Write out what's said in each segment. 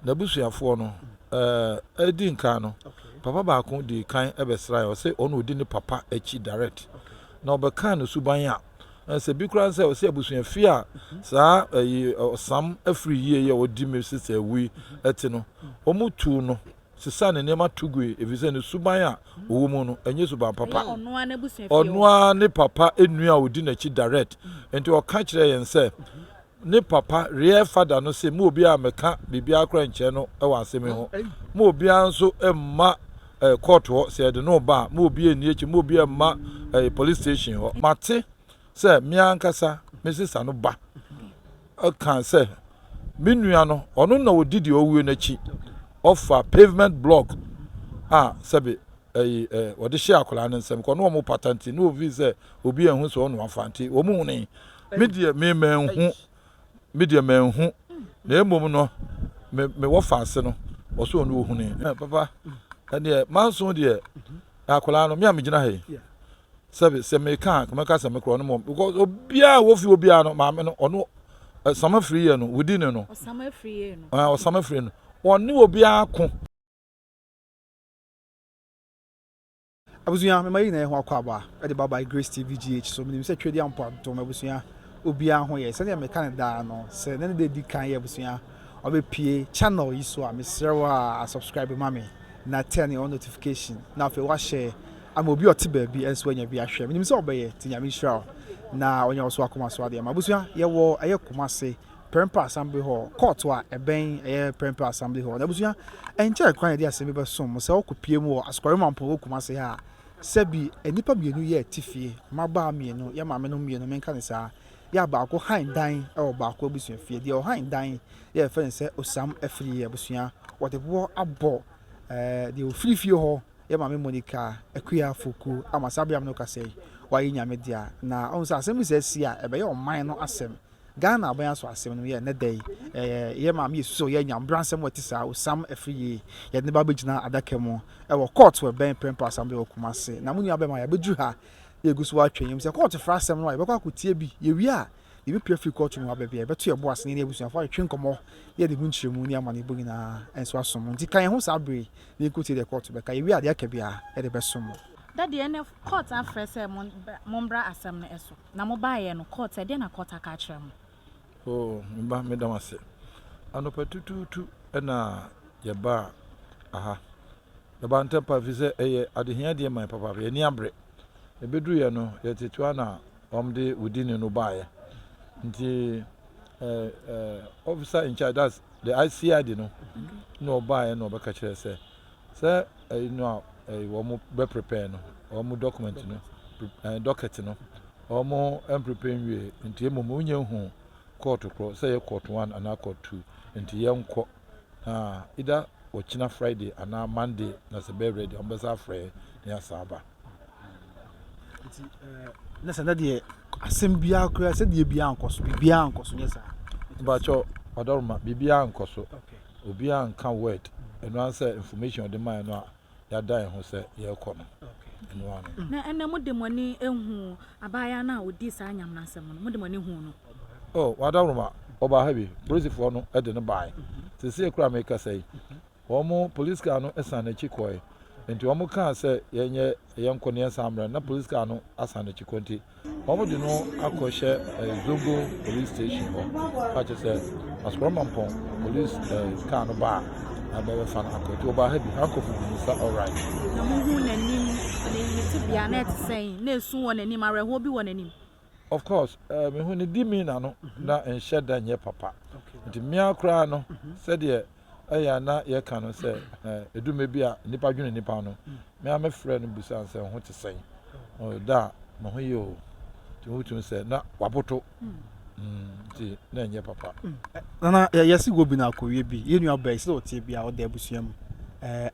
na busuafo no edi nka no papa ba ko di kan ebesra yo say ono odi ne papa echi direct na obeka no suban a se bi kura say o se abusuafi a saa sam afri yie ye odi me sise wi eti no omutu no sisa ne nema tugwe evise ne suban a owo mu no enye suban papa ono ne papa enu a odi na chi direct enti o ka kire yen say ne papa real father no say mo obi a meka bibia kra nche no e wa asemi ho mo obi anso emma court ho say de no ba mo obi eni echi mo obi emma police station ho mate say mi ankasa Mrs. no ba kan say minua no ono na odidi owie na chi offer pavement block sabe wode hye akola ne nsem ko no mo patanti no obi say obi ehun so no afanti wo mu ne media me manhu media manhu na emom no me wo faase no wo so no ohune papa ene manso de akola no me amegina he sabe se me kan ka se me kro no mo because obia wo fi obia no ma me no ono sama free ye no within no sama free ye no sama free no oni obia ko abusuya me mai na ho akwaba e de baba Grace TV GH so me se twedi ampo to abusuya obia ho ye se me kan da no se ne de di kan ye abusuya obepie channel yi so a me serewa subscribe mami na turn on notification na fe wa share am obi otiba bi enso anya bi ahwe me se obeye tinyame hira na onya oso akoma so ade ma abusuya ye wo aye komase Prempa Assembly Hall court wa eben Prempa Assembly Hall na abusuya enche kwan de asemi be som se okopie mu wo askware mampo komase ha sebi enipa mienu ye tifie maba mienu ya maame no mienu menka ne sa ya ba ko han dan e ba ko abusua fie de o han dan ye fe se osam afiri abusua wotebo abo de ofiri fie ho ya maame Monica akua foku amasabiam no kasei wa yi nyame dia na on sa asem se sia ebe ye oman no asem Ghana aban so asem no ye ne dai ye maame yesuso ye nyam bransem wati sa osam afiri ye ne ba begina adakemo e wo court we ben Prempa Assembly okumase na munu abema ya beju ha ye gusu atwen yim se court fra asem no ye bekwa akotie bi ye wi a ye be pure court mu abebe ye beto ye bo asene ne abusu afa atwen komo ye de hunchiremu ni amane bugina enso asom nti kan ho sabre ye kotie de court be ka ye wi a de akabia ye de besom Daddy ene court afre se mombra asem no eso na mo ba ye no court e de na court aka kire mo mba medamase anopetututu na ye ba aha the bantepa vise adehia de man papa ye ni abre ebedu ye no ye tetua na omde within no bae nti officer in charge, that's the ICID no no bae no be ka kire se no wo mo be prepare no wo mo document no docket no wo mo prepare nwie nti e mo unye hu court kro say court 1 and court 2 nti yenko either ochina Friday and Monday na se be ready ombesa frɛ na asaba nti na se na de asem bia kra se de bia ankoso bia ankoso nyesa ba cho odorma bibia ankoso obi anka word eno answer information de man no ya dai ho se ye kɔ no eno ano na ena mo de moni ehu abaya na odi sa anyam na asem no mo de moni hu no wadorma oba habi police for no e de no bai se se kura make say omo police car no esa na chikoi enti omo kan se yenye yenko ne samra na police car no asa na chikonti omo de no akɔhye Zongo police station ho ache se askromampo police car no ba abawe fan akɔti oba habi akofu sa alright na mo hu nanim ne yiti bia na tsɛn na esu wɔ nanim areho bi wɔ nanim of course me hu ne di mi na no na enhye da nye papa nti me akra no se de aya na ye ka no se edume bi a nipa dwene nipa no me am frɛ no busa se ho te sɛn da mo ho yo ti ho tun se na waboto ti na nye papa na yesi go bi na akowie bi ye nua ba se o tie bi a o da abusua mu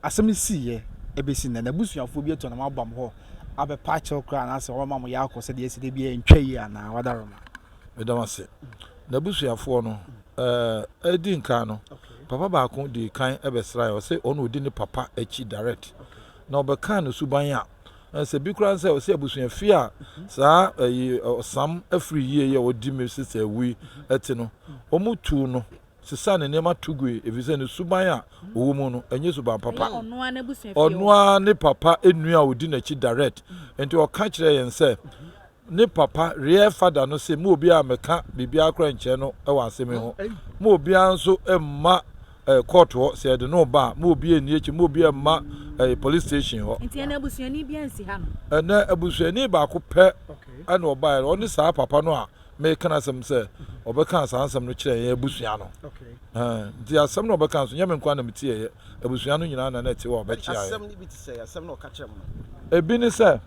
asem si ye ebesi na abusuafo bi eto na mabam ho abe patcho kra na se o ma mo ya akɔ se de esi de bi entwa yi ana wadaroma medamase na abusuafo no edi nka no papa ba ko di kan ebesra yo se ono odi ne papa echi direct na obeka no suban a se bi kura se o se abusuafi a saa sam afri yie ye odi me sise wi eti no omutu no sisa ne nneɛma to gu efisɛ ne suban a ɔwɔ mu no ɛnyɛ suban papa ɔnoa ne papa enua a odi n'akyi direct nti ɔka kyerɛ yɛn sɛ ne papa real father no sɛ mo obi a meka biribi akora nkyɛn no ɛwɔ asɛm ho mo obi nso ɛmma court hɔ sɛ yɛde no ba mo obi ani akyi mo obi ɛmma police station hɔ nti ɛna abusuani bi ansi ha no ɛna abusuani baako pɛ ɛna ɔbaa yɛ ɔne saa papa no a meka na asɛm sɛ ɔbɛka saa asɛm no kyerɛ yɛn abusua no nti asɛm no ɔbɛka so nyɛ me nkwa na metie yɛ abusua no nyinaa na ɛte wɔ ɔbɛkyia yɛ asɛm ni bi te sɛ asɛm na ɔka kyerɛ mo ebi ne sɛ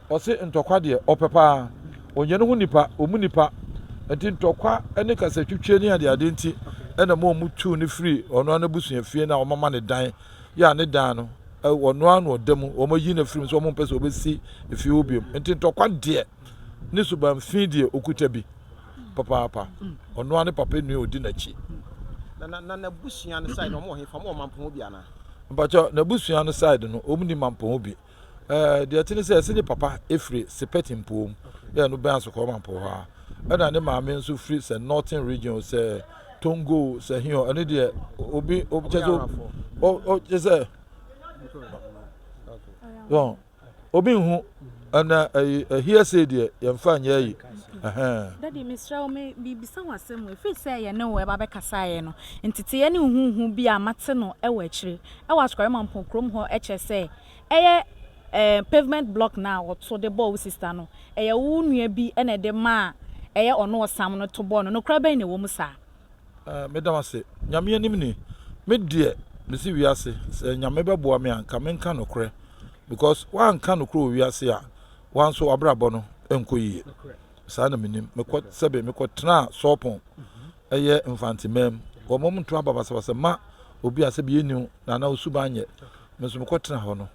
ɔse ntɔkwa deɛ ɔpɛ paa ɔnyɛ no ho nipa ɔmu nipa nti ntɔkwa ne kasatwitwe ne ade nti ɛna mo mu tu ne free ɔno ana busua fie na ɔmama ne dan yɛ ne dan no ɔno ana ɔda mu ɔmo yi na free so ɔmo mpɛ sɛ ɔbɛsi efie obiom nti ntɔkwa deɛ ne suban fi deɛ okuta bi papa ɔno ana papa nua odi n'akyi na busua no side ɔmo ɔhefa mo ɔmampo bi ana mpacho na busua no side no ɔmo ni mampo bi deɛ tene sɛ ɛsɛ ne papa efiri sepeti mpom yɛ no bɛn so kɔ mampo ha ɛna ne maame nso free sɛ northern region sɛ Tongo sɛ hio ɛne deɛ obi kyɛ sɛ obi hu ɛna here say deɛ yɛmfa nyɛ yi Daddy Mr. Ome bibisa wasɛm efi sɛ yɛ ne wo ɛba bɛkasa yɛ no ntete yɛ ne huhu bi a mate no ɛwɔ akyire ɛwɔ asɔre mampo krom hɔ ɛkyɛ sɛ ɛyɛ pavement block na wɔto de ball sister no ɛyɛ wo nua bi ɛna de ma ɛyɛ ɔno ɔsam no to ball no kra bɛn na wɔ mu saa medam ase nyame anim ni me deɛ mesi wiase sɛ nyame bɛboa me anka menka no korɛ because wan ka no korɛ wiase a wan so abrabɔ no enko yie saa na menim mekɔ sɛbe mekɔ tena sɔpon ɛyɛ infantimam wɔn mo nto ababasabasa ma obi a sɛbe yenu na na osuba nyɛ me so mekɔ tena hɔ no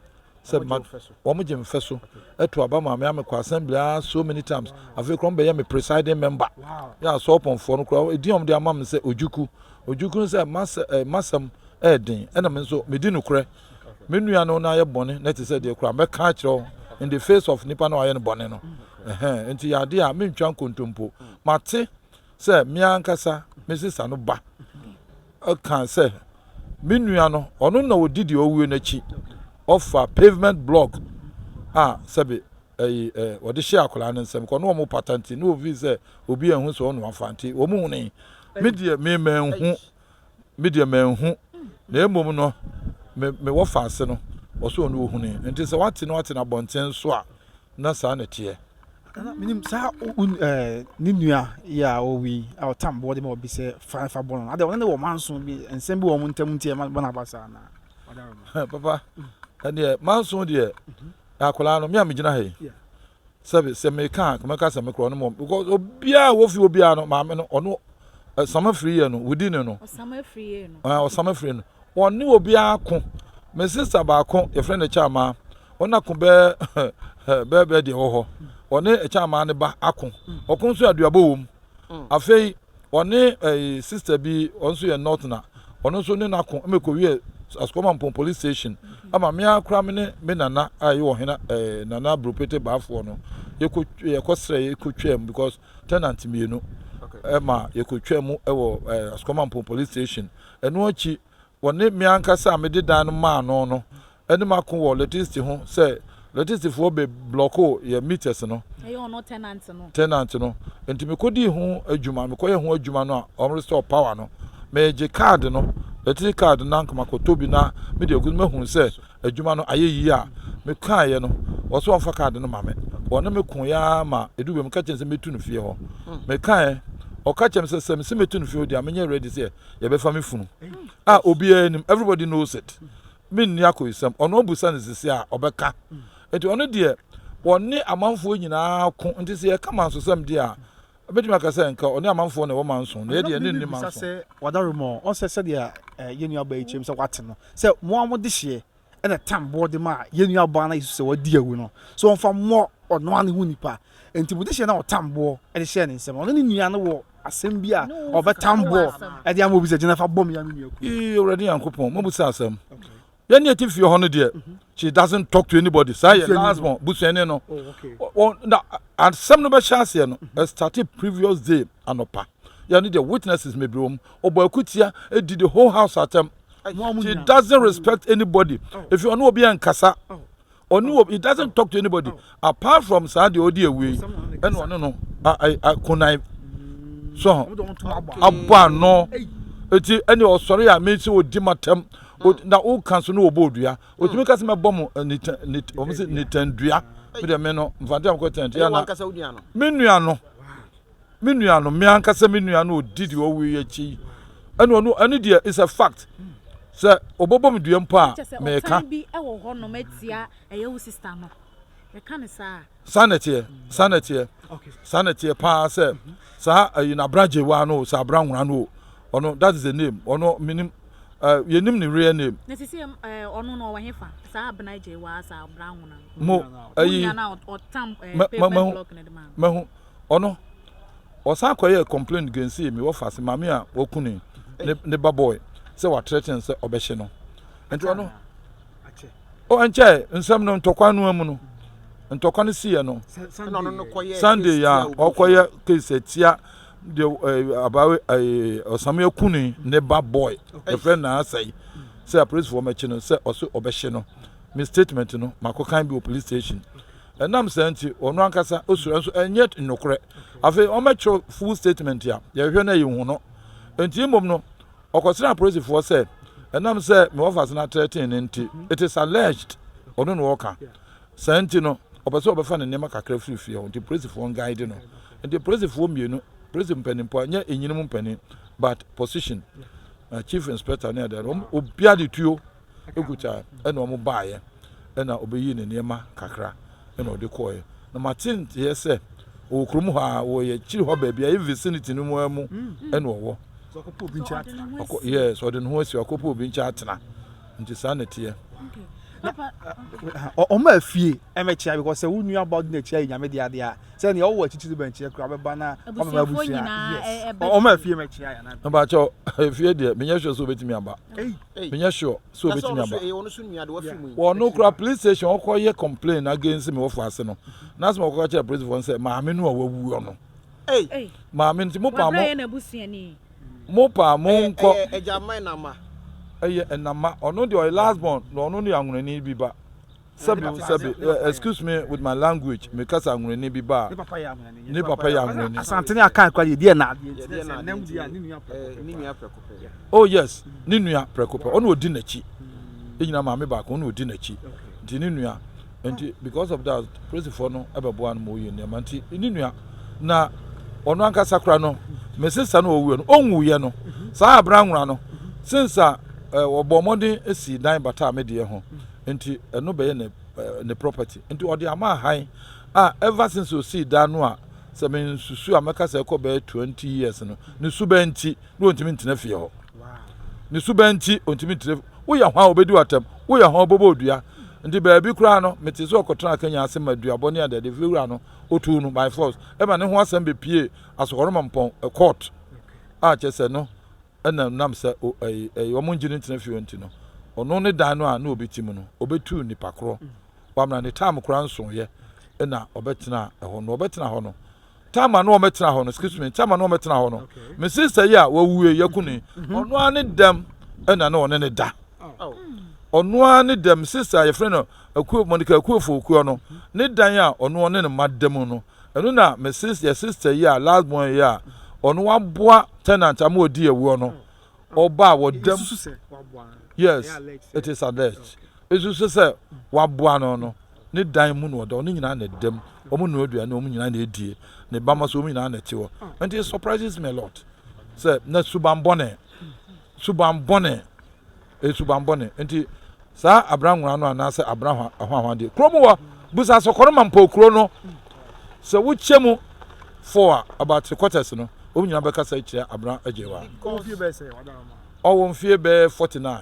sɛ ma wɔn gye mfɛ so ɛto aba ma me amekɔ assembly so many times afei krom be yɛ me presiding member ya sɔpon fo no kora ediom de ama me sɛ ojuku sɛ masam ɛden ɛna me nso me di no korɛ me nua no na yɛ bɔne na te sɛ de kora me ka kyerɛw in the face of nipa no ayɛ no bɔne no nti yade a me ntwa nkontompo mate sɛ me ankasa me sisa no ba aka sɛ me nua no ɔno na odidi owuo n'akyi offer pavement block sɛbe wɔde hyɛ akola ne nsɛm kɔ no ɔmo patanti no obi sɛ obi ehu sɛ ɔno afanti ɔmo hu ne me deɛ me manhu na emom no me wɔ faase no ɔso ɔno hu ne nti sɛ wate na bɔnten so a na saa na teɛ minim saa ne nua ya owi a ɔtam bɔ de ma obi sɛ fa bɔ no ade ɔno ne wɔ manso bi nsɛm bi wɔ mo ntam ntie ma na ba saa na papa ɛdeɛ manso deɛ akola no me a megina ha yi sɛ meka sɛ mekora no mɔ because obiaa wofi obiaa no maame no ɔno sama firi yɛ no within no ɔsama firi no ɔne obiaa ko me sister baako yɛfrɛ no kyama ɔna ko bɛɛ deɛ wɔ hɔ ɔne kyama ne ba ako ɔko nso aduabɔ wɔ mu afei ɔne sister bi ɔnso yɛ north na ɔno nso ne nako mekɔwie Askomampo police station ama me akra me ne me nana ayi wo hena nana bropete baafo no yekosre yekotwam because tenant mienu ma yekotwam ewo Askomampo police station eno achi woni me ankasa me dedan no ma no ene mako wo latest ho say latest fo be blocko ye meters no e yo no tenant no enti me kodi ho adwuma me koye ho adwuma no a o restore power no me je card no latest card na nkama kotobi na me de ogu me hu say adwuma no ayeyi a me kae no wo so onfa card no ma me wona me kun ya ma edube me ka chen se metu no fie ho me kae o ka chen se me metu no fie ho dia me nye ready say ye be fa me funu obi anim everybody knows it me ni akoyisam ono obusa ne sisi a obeka enti ono de wonne amanfo nyinaa ko enti se ye kama so sam de a abetuma ka se nka oni amanfo ne wo manso na ye de ne ni manso se wadarumo on se de yenu aba ichem se wate no se mo amode hye ena tambo de ma yenu aba na yesu se wadi awu no so on fa mo ono ane hu nipa enti mo de hye na o tambo e de hye ne nsem ono ne nua no wo asem bi a obetambo e de amobi se jenafa bom ya no nuaku already yankopon mo busa asem yani eti fie ho no de she doesn't talk to anybody say last one busuene no and some no be chance no started previous day anopa ya need the witnesses me brom obo akutia did the whole house atem he doesn't respect anybody if you know obi ankasa he doesn't talk to anybody apart from Saudi odi away and no I kunai so abba no eti any osori a me say odi matem na o kanso no obodua otimi kase me bom ni o say ni tandua me de me no mfante am ko tandua na me nua no me ankasa me nua no odidi o wi achi eno dia is a fact say obobom dua mpa me ka bi e wo ho no matia eye wo sister no e ka ne sanity pa say sa na braje wa no sa branwura no ono that is the name ono minim yenim ni real name na sisi ono no wahefa sa abnaje wa sa branwura mo ayi na otam paper block ne de ma mahu ono osa koye complaint against me wo fase mame a wokuni ne baboy say what threaten say obehye no enti ono o enche nsam no ntokwa no amu no ntokwa no sie no Sunday ya okoye case tia the about Osamu Kuni neighbor boy a friend na say a police for me chino say also obehye no me statement no mako kan bi police station and am say nti ono ankasa osuro so enyet nnokre afi o metro full statement ya hwe na yehu no enti mom no okosira police for say and am say me offers na 13 nti it is alleged ono no worker say nti no obaso obefa ne nema kakra frifie o nti police for guide no nti police for mienu President Penimpo anya enyinum mpani but position chief inspector na there obia de tuo ekuta ena omo baaye ena obeyi ne niema kakra ena ode koye na Martin ye say okrum ha wo ye chiri ho ba bia e vicinity no mu amu ena owo so akopo bi ncha yes ode no ho asi akopo bi ncha atena nti sanete Oma fie emechia because say we knew about the chia nyame dia dia say na wo achichi be nchia kra beba na oma busia oma fie mechia ya na ba cho fie dia menya sure so betimi aba menya sure so betimi aba wono kra police station okoye complain against me wo fase no na so okoka che police for say ma me no wawu no ma me nti mo pa mo pa mo nko ejaman na ma enama ono the last born no ono ni anwurani bi ba sabi excuse me with my language me kasa anwurani bi ba ni papa ya anwurani asante ni akan kwa die na oh yes ni nua prekope ono odi nachi enyina ma me ba ko ono odi nachi nti ni nua nti because of that praise for no ebebo an mo yeni amanti ni nua na ono anka sakra no me sister no owu no onwuye no sa abra nwura no since obomode esi dan bata me de ho enti eno be ne property enti odi ama han ever since o see dan no a se me susu ameka se ko be 20 years no ne subanti no ontimi ntena fie ho ne subanti ontimi ntena wo ya hwan obedi watam wo ya hwan bobo odua enti ba bi kura no meti so okotra kanya ase madua boni ade de vura no otu no by force e ba ne ho asem be pie asokoro mampon court chese no ena nam se omo njini ntena fie onti no ono ne dan no a na obetimu no obetu nipa kro wamna ne time kura nso ye ena obetena ho no obetena ho no time na ometena ho no excuse me time na ometena ho no me sister ya wawuye yakuni ono ane dem ena na one ne da ono ane dem sister ye friend no aku Monica akuofo okuo no ne dan a ono one ne madem no eno na me sister ya last born ya ono waboa tenant amodi ewu no oba wodam yes it is alleged esusu say waboa no ne dan mu no odo ne nyina na dem omo no odua na omo nyina na edie ne bama so omo nyina na tewo and it surprises me a lot say na subambone enti sa abranwura no ana say abrahwa ahwahwade kromo wa busa sokoro mampo kro no se wuchemu for about 3 quarters no omo nyina beka say kire abran ajewa owo mfie be 49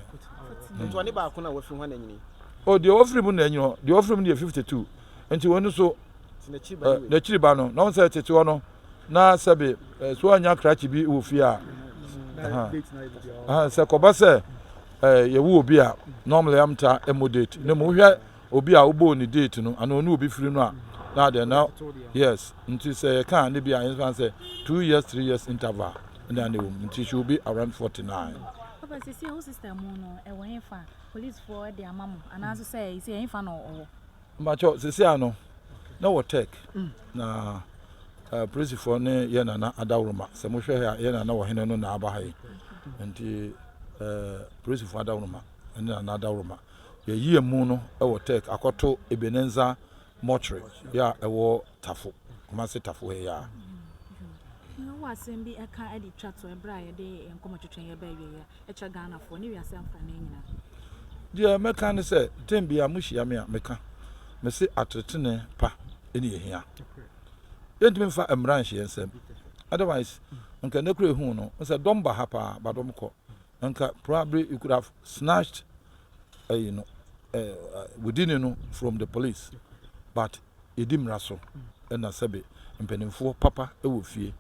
nto ani ba ko na wafi ho na nyini o de ofri mu na nyino de ofri mu de 52 enti wonu so na chiri ba no na on say tete wono na sabe so anya krachi bi ofie a se ko ba se ye wo obi a normally am ta emodate ne mo hwe obi a obo ni date no ana onu obi firi no a na de na yes nti se ye kan ne bi a say 2 years 3 years interval and they will she will be around 49. Papa says your sister mono e won fa police for their mama and as say is e fa no Macho sisi ano na wo tech na police for ne ye na adawroma se mo hwe ya ye na wo hene no na aba hai nti police for adawroma na adawroma ye yie mu no e wo tech akoto Ebenenza mortuary ya e wo tafo kuma se tafo he ya no wasem bi eka edi twato ebra ye de enkomo twetwen ye ba wie ya echa Ghana for ne wiase amfa na nyina dia meka ne se tembia muhia me a meka me se atretene pa eni ehia yentimi mfa emran hye ensem otherwise nka ne kure hu no se domba hapa badom ko nka probably you could have snatched within from the police but edim raso na sebe mpenimfo papa ewo fie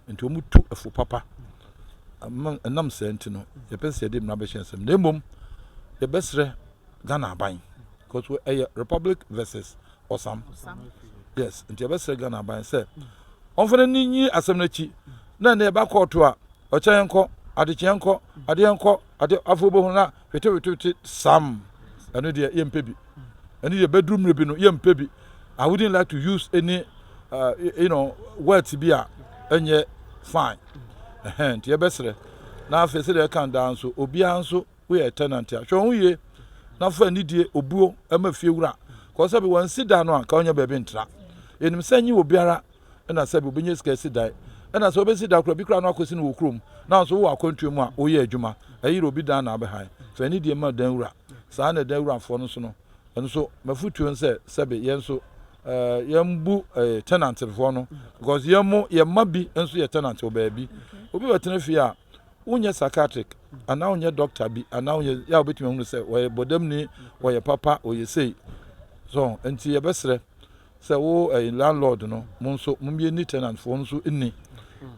nti omu tu efo papa nam senti no ye pese edim na be hyensem na emom ye besre Ghana ban because we Republic versus Osam yes nti ye besre Ghana ban say onfene ninyi asem na chi na e ba court a ocheyenko adekyenko adeyenko ade afobo hu na wete sam eno de ye mpebi eno ye bedroom rebi no ye mpebi. I wouldn't like to use any words be enye fine nti ye besre na afese de kan down so obia nso we a tenant a hwe hu ye na fa nidie obuo ama fie wura ko sabe wan sida no ka onya bebe ntra enim sanyi obiara na sabe obenye sika sida na so obesida kro bi kra no akosi no wokrom na so wo akontu mu a oye adwuma ayi obi dan na abehai fa nidie ma dan wura saa na dan wura fo no so no enso mafutuo nse sabe yenso yambu tenant fo no because yemma bi enso ye tenant obabi obi wetena fie a unye psychiatric ana unye doctor bi ana unye ya obetumi hu se we bodam ni we papa oye sei so enti ye besre se wo landlord no mo nso mo bi ni tenant fo nso inni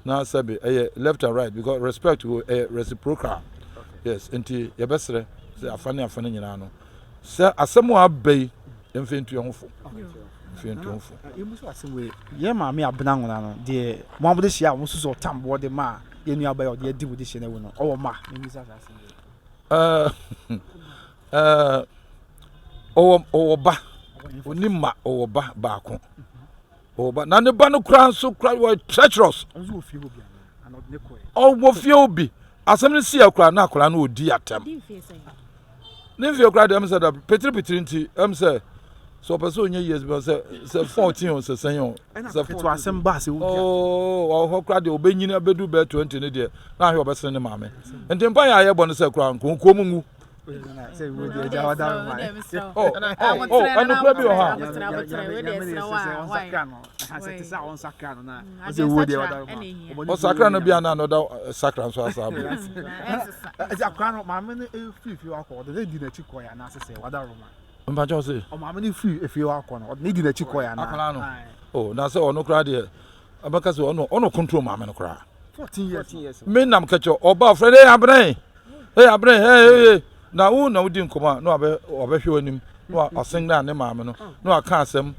na sabe left and right because respect to reciprocal yes enti ye besre se afane nyina no se asemu abai emfentu ye hofo fientonfo imuso asemwe ye ma me abena ngona no de mo amode hia mo suso tambo de ma ye nua ba ye de di budi hia na wo no owo ma imuso asemwe owo ba onima owo ba baako owo ba na ne ba no kura nso kura we treacherous onzo ofie obi ana ne koy owo fie obi asem ne sia kura na kura na odi atem ne fie kura dem say da petri nti say so person onye years be say 14 or say 10 say to asem ba say oh ho kura de obenyina bedu be 20 ne de na ahwe obesene ne maame enti mpa ya ye bo no say kura nkonko mu say we de jawada ma anu kura bi o ha say we de jawada o sakra no bia na another sakra so asa bo akra no maame ne fifi akọ de di na chi koya na say wada roma mpa jo say o maame ne free efie akọ no ne di na chi koya na akala no oh na say ono kura de abaka say ono control maame no kura 14 years me nam kacho oba frede abren hey na wo na wodi nkoma no obehwe onim no asen na ne maame no no aka asem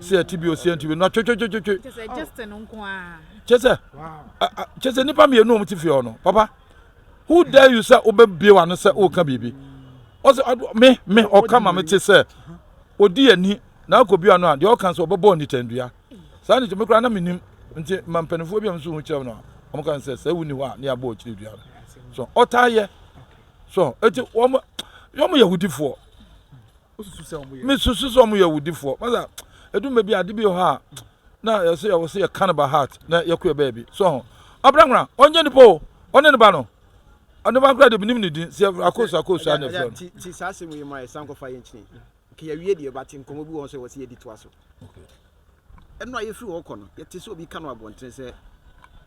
se atibio no twetwetwetwe just no nko a chese nipa me no mti fie no papa who dare you say obebie wa no say o ka bibi o say me o ka ma mti say odi ani na akobia no a de o kan say obebo ni tandua sa ni me kura na menim nti mampanifo bi am so hu kyerem no o kan say say wuni ho a ne aba o kyiri dua so otaye so eti yomo yahudifo me susu so mo yahudifo maza edum bi ade bi ho a na yese ye cannibal heart na yakua baby so abrangra onye nipo onne ne ba no onne ba kra de binim ne din se akoso ane fro ti sase mu yema esan ko fa yenchini ke ya wie de ba tin komo bi won so wose ye di to aso okay eno aye free wo kono ye ti so obi ka no abonten se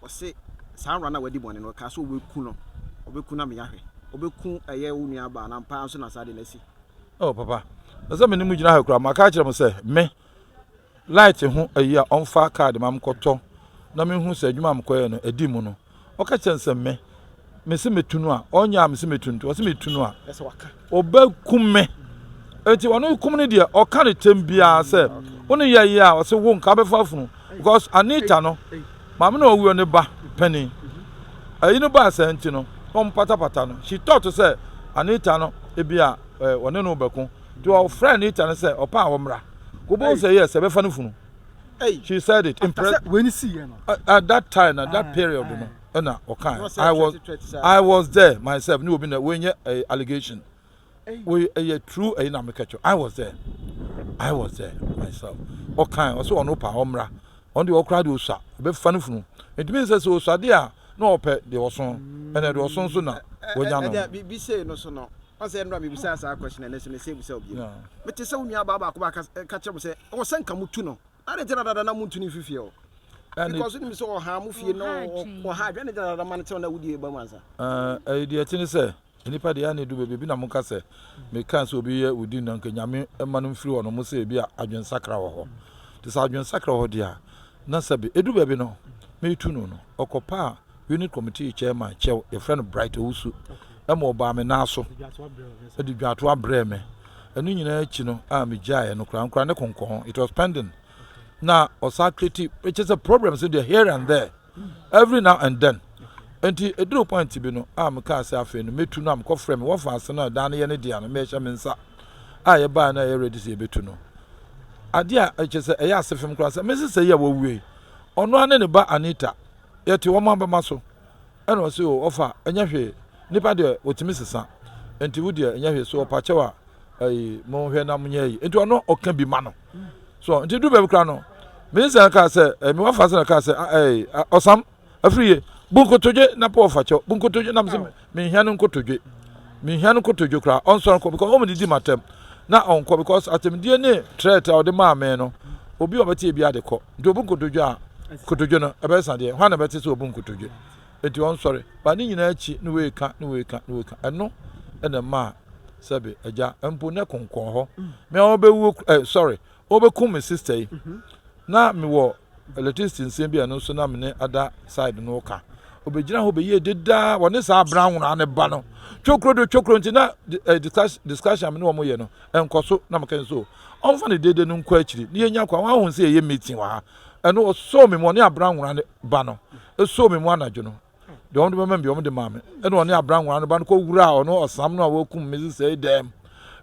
wose sanra na wadi bone no ka so obeku no obeku na me yahwe obeku eye wo nua ba na mpa nso na sade na si oh papa asa me nimu gina ha kura maka kire mo se me light ho ayi a onfa card mam koto na me hu se adwuma am koye no edi mu no o ka chense me se metunu a onya me se metuntu o se metunu a ese waka obeku me enti wono kum ne de o ka ne tembia se woni yayi a o se wo nka befa funu because Anita no mam na owo ne ba penny ayi no ba senti no pata no she thought to say Anita no ebia one no beko to our friend Anita no say opa awomra go bo say yes e be fa no funu she said it when you see at that time at that period no na okan I was there myself no obi na we nye allegation we a true na me catch I was there myself okan also ono pa omra on the okra de osa be fa no funu it means say osa de a no ope de oson ene de oson so na wonya no bi say no so no I say no me bisa sa question and say say bisa obi me te say unia baba ko ba ka chem say o sen ka mutu no are jira dada na mutu ni fifie o because ni me say o ha mu fie no o ha dwe ne jira dada man te na wudi e ba manza de atini say nipa de ya na edu bebi na mo ka say me kan so obi ye wudi na nka nyame ma no mfiri ono mo say bi a adwen sakra wo ho te sa adwen sakra wo dia na sabe edu bebi no me tu no okopa unit committee chairman chew your friend Bright Owusu emo ba me na so edi dwato abrɛ me enu nyina achi no a me giae no kran ne konkon it was pending na osacrity which is a problem so they here and there every now and then enti eduro point bi no a me ka say afa no metu no am ko frame wo fa ase no da na ye ne dia no me hye me nsa a ye ba na ye ready say betu no ade a echese eya asefem kra say me say ye wo wie ono ane ne ba Anita yeti wo mamba maso eno se o ofa enya hwe nipa de otimi sesa enti wo de enya hwe so opa chewa mo hwe na munye yi enti ono oka bi ma no so enti du be kra no me say ka say me wa fa say ka say osam afriye bunkotoje na po fa chew bunkotoje na me hia no nkotoje kra onso ko because o me didi matem na onko because atemdie ne threat o de ma me no obi obeti bi ade ko ndo bunkotoje a kotojo no ebesa de hwa na beti so obun kotojo enti on sorry ba ni nyina achi no we ka eno ena ma sabe eja empo ne konkon ho me obewu sorry obekum me sister yi na me wo electricity nsem bia no so na me ne ada side no ka obegyina ho be ye deda woni sa brown na ne ba no chokro nti na discussion me no mo ye no enkoso na me ken so on fa ne dede no nko akiri ni enya kwa wa hu se ye meeting wa eno so me mo ne abranwura ne ba no so me mo anadwo no de on de mama bi on de mama eno ne abranwura ne ba no ko wura ono osam no awokum mezi say dem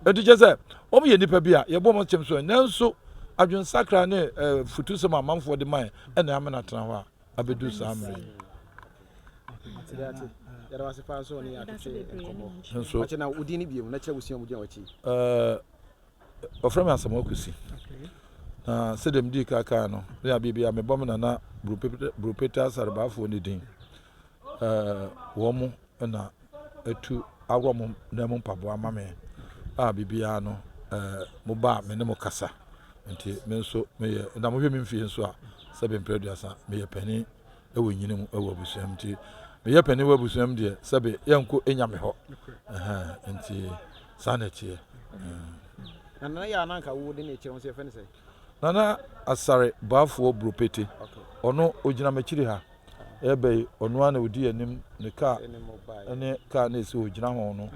edu je say o me ye nipa bi a ye bo mo chem so nanso adwon sakra ne futu so mamamfo de man ena amena tena ho a abedu samre ya rawa se fa so ni atoche enkomo so ache na udi ni biemu na che wusia mu dia wachi ofrem asamo kusi na sedem di kaka no ya bibia me bom na brupeta sarbafo ni din wo mu na etu agwo na mu mpabo amame a bibia no mo ba me ne mo kasa nti me nso me ye na mo hwe me mfie nso a sebe mpeduasa me ye pani ewo nyine mu ewo busuam nti me ye pani ewo busuam de sebe yanko enya me ho nti sanity na ya na nka wo de ne kire se fe ne se nana asare bafo brupete ono ogina machiri ha ebe ono ana odi anim ne ka ene ka na esi ogina ho no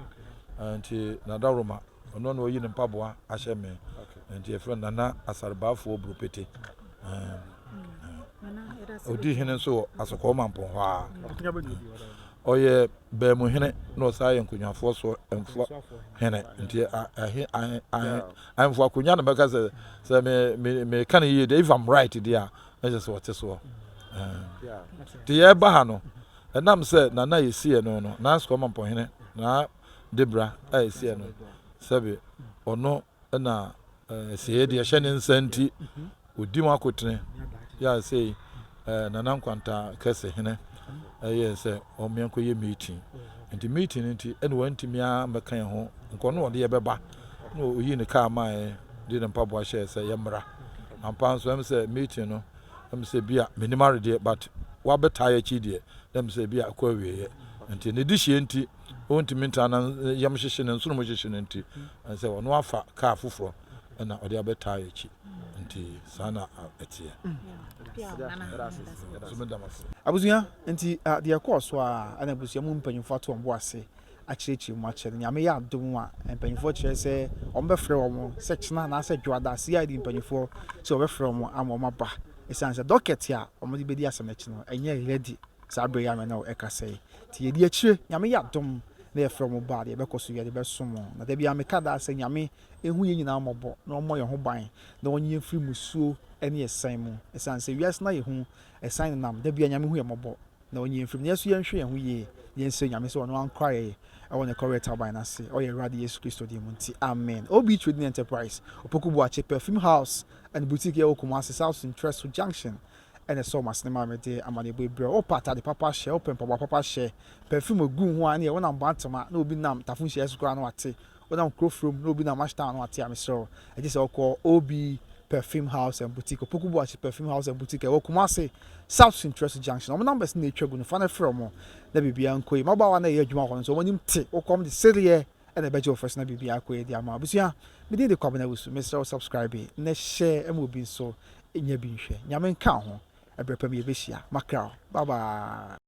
anti na daroma ono na oyi ne mpaboa ahye me anti efre nana asare bafo brupete odi hene so asoko mampo ha oye be mu hene no saye nkunyafo so emfo hene nti amfo akunya na beka se me kan yi if I'm right there I just what so the ba ha no enam se na na yesi no na asko mampo hene na debra yesi no sebe ono na se de hye ne nsanti odi mu akotene ya sei na nankwanta kese hene yes o me anko ye meeting nti ene wanti mi a mekan ho nko no de ye beba no oyi ne ka ma de ne mpabo a share say yemra ampa so em say meeting no em say bia minimal de but wa beta ya chi de em say bia akwa wiye nti ne di hye nti wonti minta na yam hyehye ne nso mo hyehye nti say ono afa ka afoforo na o de abeta ya chi nti sana etie abuzuya nti de course wa ana abuzuya mu mpanyimfo ato ombo ase akyerekyere mu akye nyame ya adom a mpanyimfo kyerɛ sɛ ombɛfrɛ wɔn sɛ kyena na sɛ dwada CID mpanyimfo sɛ ombɛfrɛ wɔn ama wɔn aba esan sɛ docket a wɔn de bedi asɛm akyi no ɛnyɛ ready saa bere ya me na ɛka sɛ ti yɛdi akyire nyame yɛ adom na yɛfrɛ mo baa deɛ yɛbɛkɔ so yɛde bɛsom na da bia meka daa sɛ nyame ɛhu yɛ nyinaa mmɔbɔ na ɔmmɔ yɛn ho ban na ɔnye yɛn firi musuo ne ɛsan mu ɛsiane sɛ wiase na yɛhu ɛsan nenam da bia nyame hu yɛ mmɔbɔ na ɔnye yɛn firi mu na yɛso yɛnhwɛ yɛn ho yie yɛnsɛ nyame sɛ ɔno ankora yɛ ɛwɔ ne correct aban ase ɔyɛ awurade yesu kristo din mu nti amen obi trading enterprise opoku boakye perfume house and boutique yɛwɔ kumase south interest junction ɛna sɛ ɔma sinima mede amane bo ebrɛ ɔpa atade papa hyɛ ɔpɛ mpaboa papa hyɛ perfume gu ho a ne yɛ wɔnam bantama na obi nam tafo hyɛ so koraa no ate wɔnam kurofrom na obi nam ashtown no ate amesrɛ ɛgye sɛ ɔkɔ obi perfume house and boutique opoku boakye perfume house and boutique ɛwɔ kumase south interest junction ɔmo numbers na etwa gu no fa na frɛ ɔmo na bibia nkɔ yi mabaawa na ɛyɛ adwuma hɔ no so ɔmo nim te wokɔm de sereɛ ɛna ɛbɛgye wɔfɛs na bibia akɔ yɛ de ama abusua mede de kwabena wusu mesrɛ wo subscribe na hyɛ ɛma obi nso ɛnya bi nhwɛ nyame nka ho ɛbrɛ pɛ mi yɛbɛhyia makra bye bye